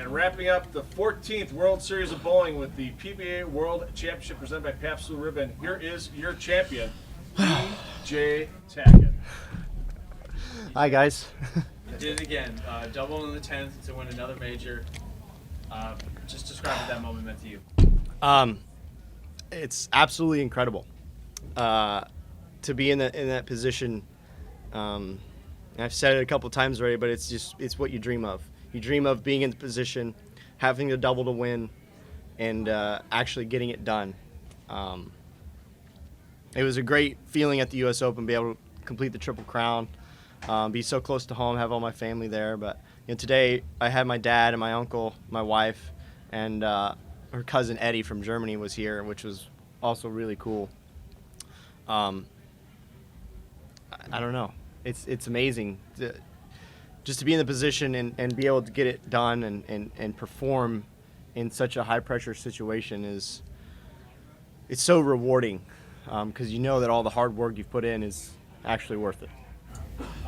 And wrapping up the 14th World Series of Bowling with the PBA World Championship presented by Pabst Blue Ribbon, here is your champion, EJ Tackett. Hi, guys. You did it again. Double in the 10th to win another major. Just describe what that moment meant to you. It's absolutely incredible to be in that position. I've said it a couple times already, but it's what you dream of. You dream of being in the position, having the double to win, and actually getting it done. It was a great feeling at the U.S. Open, be able to complete the Triple Crown, be so close to home, have all my family there. But today I had my dad and my uncle, my wife, and her cousin Eddie from Germany was here, which was also really cool. I don't know. It's amazing just to be in the position and be able to get it done and perform in such a high-pressure situation it's so rewarding because you know that all the hard work you've put in is actually worth it.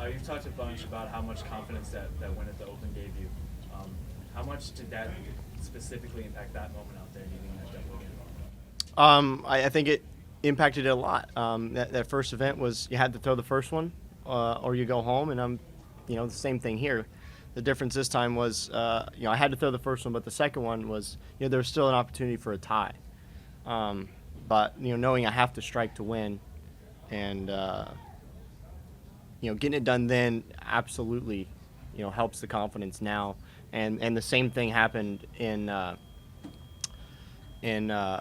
You've talked a bunch about how much confidence that win at the Open gave you. How much did that specifically impact that moment out there, needing that double again? I think it impacted it a lot. That first event was you had to throw the first one or you go home, and the same thing here. The difference this time was, I had to throw the first one, but the second one was, there was still an opportunity for a tie. But, knowing I have to strike to win and, getting it done then absolutely, helps the confidence now. And the same thing happened in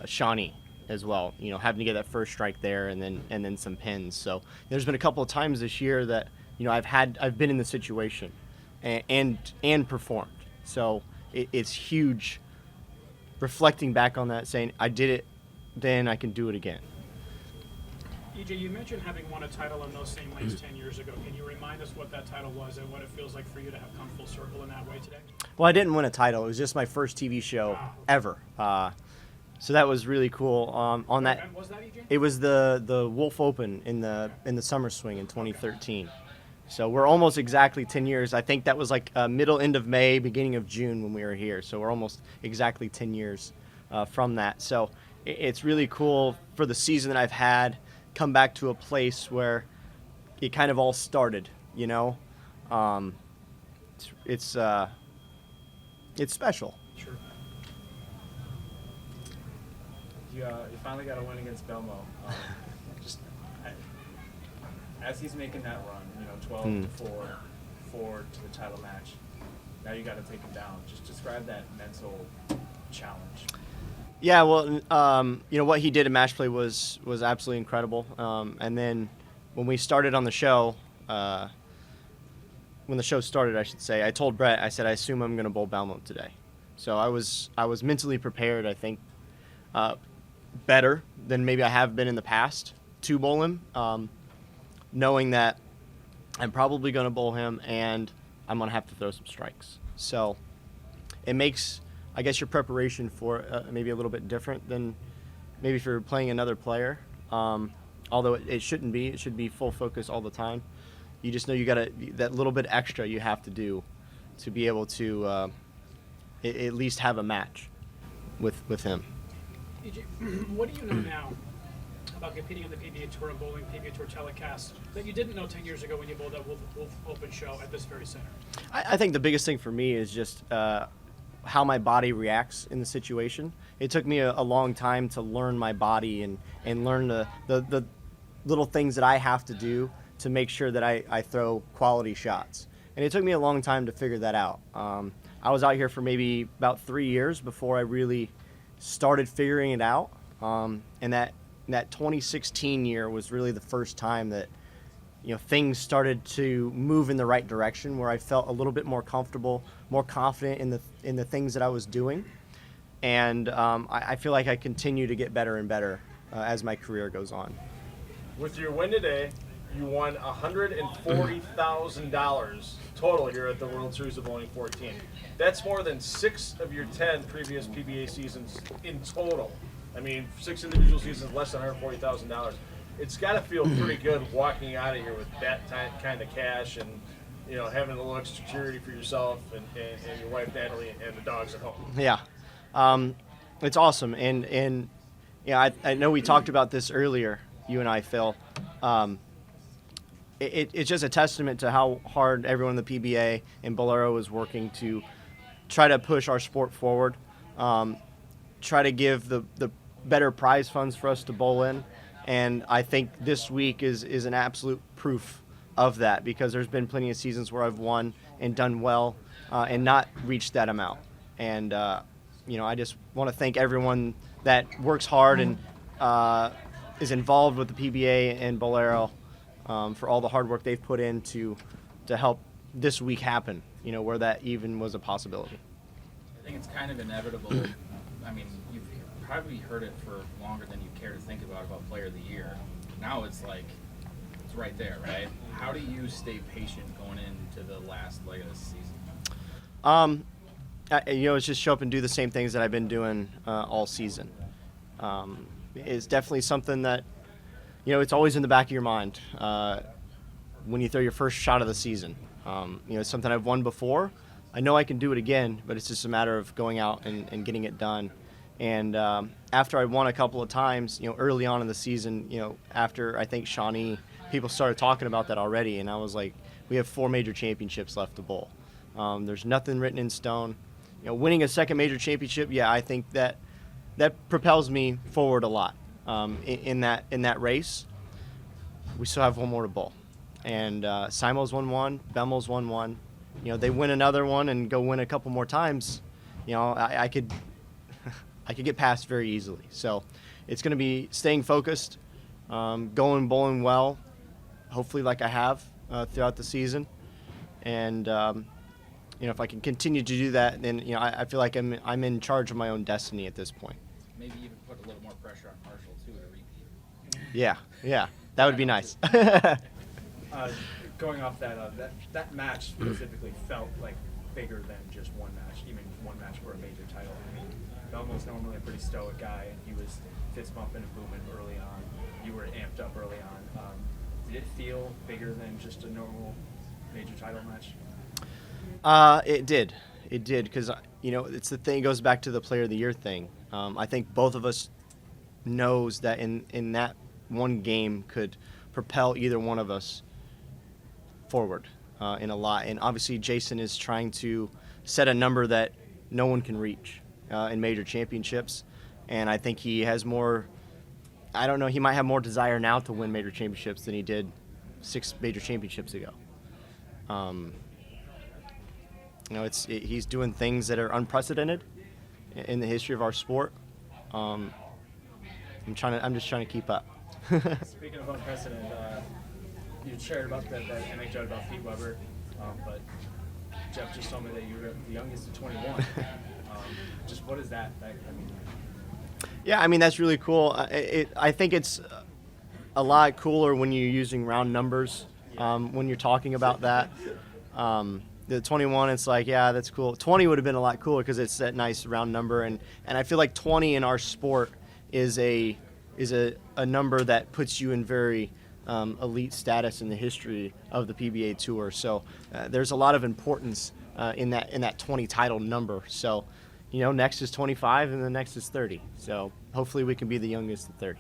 Shawnee as well, having to get that first strike there and then some pins. So there's been a couple of times this year that, I've been in the situation and performed. So it's huge reflecting back on that, saying I did it then, I can do it again. EJ, you mentioned having won a title in those same lanes 10 years ago. Can you remind us what that title was and what it feels like for you to have come full circle in that way today? Well, I didn't win a title. It was just my first TV show ever. So that was really cool. On that, was that, EJ? it was the Wolf Open in the Summer Swing in 2013. So we're almost exactly 10 years. I think that was like end of May, beginning of June when we were here. So we're almost exactly 10 years from that. So it's really cool for the season that I've had, come back to a place where it kind of all started, It's special. Sure. You finally got a win against Belmo. As he's making that run, 12 to 4 to the title match. Now you got to take him down. Just describe that mental challenge. Yeah, well, what he did in match play was absolutely incredible. And then when we started on the show, when the show started, I should say, I told Brett, I said, I assume I'm going to bowl Belmont today. So I was mentally prepared, I think, better than maybe I have been in the past to bowl him, knowing that I'm probably going to bowl him and I'm going to have to throw some strikes. So it makes, I guess, your preparation for maybe a little bit different than maybe if you're playing another player. Although it shouldn't be. It should be full focus all the time. You just know you got that little bit extra you have to do to be able to at least have a match with him. EJ, what do you know now about competing on the PBA Tour and bowling PBA Tour telecast that you didn't know 10 years ago when you bowled that Wolf Open show at this very center? I think the biggest thing for me is just how my body reacts in the situation. It took me a long time to learn my body and learn the little things that I have to do to make sure that I throw quality shots. And it took me a long time to figure that out. I was out here for maybe about 3 years before I really started figuring it out. And that 2016 year was really the first time that things started to move in the right direction, where I felt a little bit more comfortable, more confident in the things that I was doing. And I feel like I continue to get better and better as my career goes on. With your win today, you won $140,000 total here at the World Series of Bowling 14. That's more than 6 of your 10 previous PBA seasons in total. I mean, 6 individual seasons, less than $140,000. It's got to feel pretty good walking out of here with that kind of cash and having a little extra security for yourself and your wife Natalie and the dogs at home. Yeah, it's awesome, and I know we talked about this earlier, you and I, Phil. It's just a testament to how hard everyone in the PBA and Bolero is working to try to push our sport forward, try to give the better prize funds for us to bowl in. And I think this week is an absolute proof of that, because there's been plenty of seasons where I've won and done well and not reached that amount. And, I just want to thank everyone that works hard and is involved with the PBA and Bolero for all the hard work they've put in to help this week happen, where that even was a possibility. I think it's kind of inevitable. I mean, you've probably heard it for longer than you care to think about Player of the Year. Now it's like, it's right there, right? How do you stay patient going into the last leg of the season? It's just show up and do the same things that I've been doing all season. It's definitely something that, it's always in the back of your mind when you throw your first shot of the season. It's something I've won before. I know I can do it again, but it's just a matter of going out and getting it done. And after I won a couple of times, early on in the season, after I think Shawnee, people started talking about that already, and I was like, we have 4 major championships left to bowl. There's nothing written in stone. Winning a second major championship, I think that propels me forward a lot in that race. We still have one more to bowl, and Simo's won one, Bemel's won one. They win another one and go win a couple more times. I could get past very easily. So it's going to be staying focused, going bowling well, hopefully like I have throughout the season, and if I can continue to do that, then I feel like I'm in charge of my own destiny at this point. Maybe even put a little more pressure on Marshall too to repeat. Yeah, that would be nice. Going off that match specifically felt like bigger than just one match, even one match for a major title. I mean, Belmo's normally a pretty stoic guy, and he was fist bumping and booming early on. You were amped up early on. Did it feel bigger than just a normal major title match? It did, because it's the thing. It goes back to the Player of the Year thing. I think both of us knows that in that one game could propel either one of us forward in a lot. And obviously Jason is trying to set a number that no one can reach in major championships. And I think he has more, I don't know, he might have more desire now to win major championships than he did 6 major championships ago. He's doing things that are unprecedented in the history of our sport. I'm just trying to keep up. Speaking of unprecedented, you shared about that anecdote about Pete Weber, but Jeff just told me that you were the youngest of 21. Just what is that? Yeah, I mean, that's really cool. I think it's a lot cooler when you're using round numbers when you're talking about that. The 21, it's like, yeah, that's cool. 20 would have been a lot cooler because it's that nice round number, and I feel like 20 in our sport is a number that puts you in very elite status in the history of the PBA Tour. So there's a lot of importance in that 20 title number. So next is 25 and the next is 30. So hopefully we can be the youngest at 30.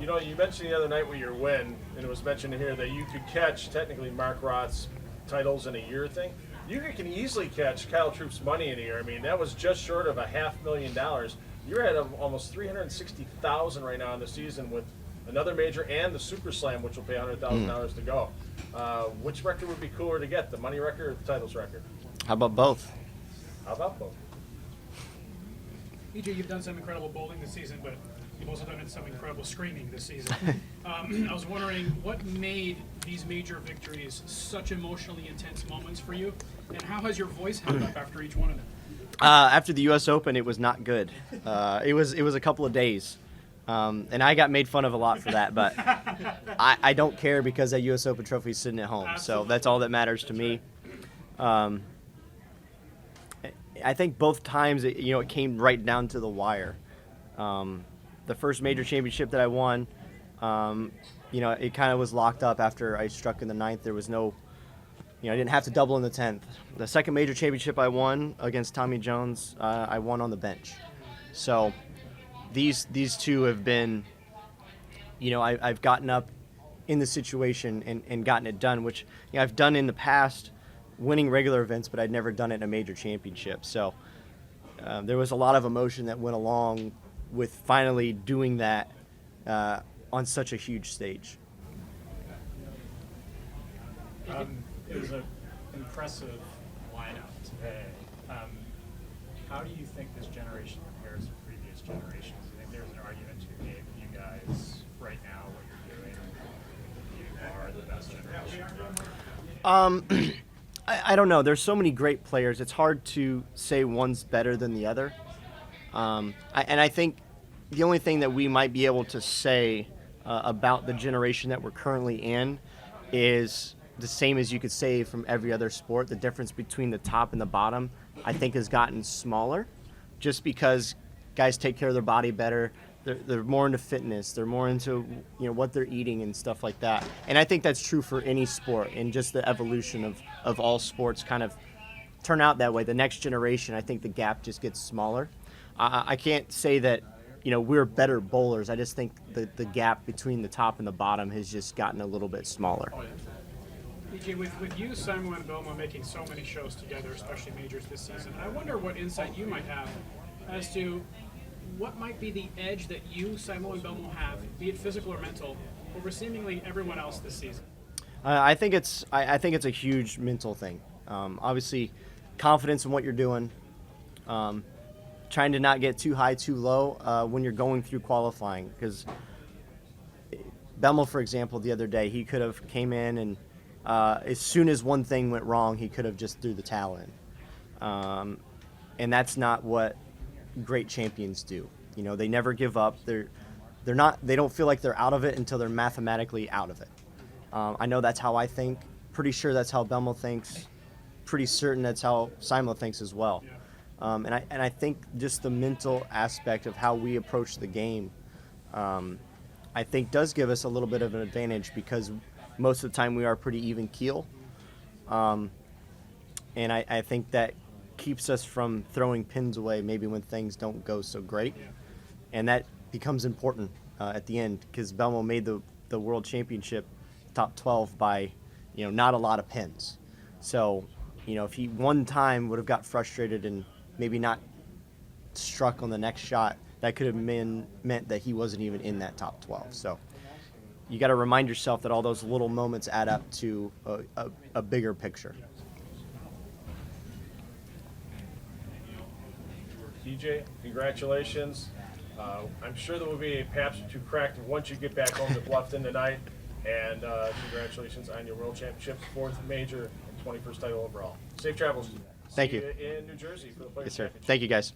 You mentioned the other night with your win, and it was mentioned here that you could catch technically Mark Roth's titles in a year thing. You can easily catch Kyle Troop's money in a year. I mean, that was just short of $500,000. You're at almost $360,000 right now in the season with another major and the Super Slam, which will pay $100,000 to go. Which record would be cooler to get, the money record or the titles record? How about both? EJ, you've done some incredible bowling this season, but you've also done some incredible screaming this season. I was wondering, what made these major victories such emotionally intense moments for you, and how has your voice held up after each one of them? After the U.S. Open, it was not good. It was a couple of days, and I got made fun of a lot for that. But I don't care because that U.S. Open trophy is sitting at home, so that's all that matters to me. I think both times it came right down to the wire. The first major championship that I won, it kind of was locked up after I struck in the 9th. There was no I didn't have to double in the 10th. The second major championship I won against Tommy Jones, I won on the bench. So these two have been, I've gotten up in the situation and gotten it done, which I've done in the past, winning regular events, but I'd never done it in a major championship. So there was a lot of emotion that went along with finally doing that on such a huge stage. It was an impressive lineup today. How do you think this generation compares to previous generations? I think there's an argument to be made with you guys right now, what you're doing. You are the best generation. I don't know. There's so many great players. It's hard to say one's better than the other. I think the only thing that we might be able to say about the generation that we're currently in is the same as you could say from every other sport. The difference between the top and the bottom, I think, has gotten smaller just because guys take care of their body better. They're more into fitness. They're more into what they're eating and stuff like that. And I think that's true for any sport, and just the evolution of all sports kind of turn out that way. The next generation, I think the gap just gets smaller. I can't say that we're better bowlers. I just think the gap between the top and the bottom has just gotten a little bit smaller. EJ, with you, Simon, and Belmo making so many shows together, especially majors this season, I wonder what insight you might have as to what might be the edge that you, Simon, and Belmo have, be it physical or mental, over seemingly everyone else this season. I think it's a huge mental thing. Obviously, confidence in what you're doing, trying to not get too high, too low when you're going through qualifying. Because Belmo, for example, the other day, he could have came in and as soon as one thing went wrong, he could have just threw the towel in. And that's not what great champions do. They never give up. They don't feel like they're out of it until they're mathematically out of it. I know that's how I think. Pretty sure that's how Belmo thinks. Pretty certain that's how Simon thinks as well. And I think just the mental aspect of how we approach the game, I think does give us a little bit of an advantage because most of the time we are pretty even keel. And I think that keeps us from throwing pins away maybe when things don't go so great. And that becomes important at the end because Belmo made the World Championship top 12 by, not a lot of pins. So, if he one time would have got frustrated and maybe not struck on the next shot, that could have meant that he wasn't even in that top 12. So you got to remind yourself that all those little moments add up to a bigger picture. EJ, congratulations. I'm sure there will be a paps or two cracked once you get back home to Bluffton tonight. And congratulations on your World Championship, 4th major, and 21st title overall. Safe travels. Thank See you. In New Jersey for the Players Yes, sir. Championship. Thank you, guys.